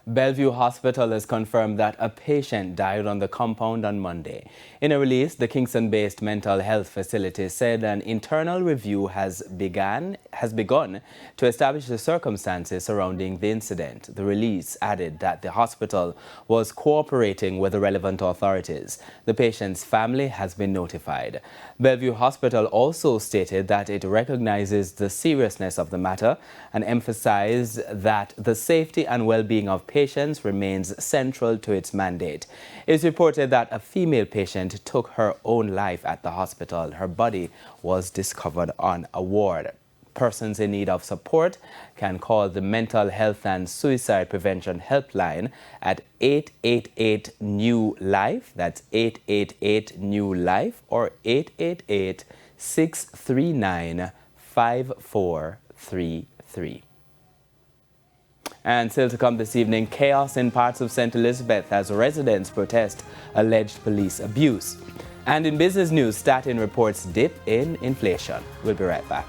Bellevue Hospital has confirmed that a patient died on the compound on Monday. In a release, the Kingston-based mental health facility said an internal review has begun to establish the circumstances surrounding the incident. The release added that the hospital was cooperating with the relevant authorities. The patient's family has been notified. Bellevue Hospital also stated that it recognizes the seriousness of the matter and emphasized that the safety and well-being of patients remains central to its mandate. It's reported that a female patient took her own life at the hospital. Her body was discovered on a ward. Persons in need of support can call the Mental Health and Suicide Prevention Helpline at 888-NEW-LIFE. That's 888-NEW-LIFE or 888-639-5433. And still to come this evening, chaos in parts of St. Elizabeth as residents protest alleged police abuse. And in business news, Statin reports dip in inflation. We'll be right back.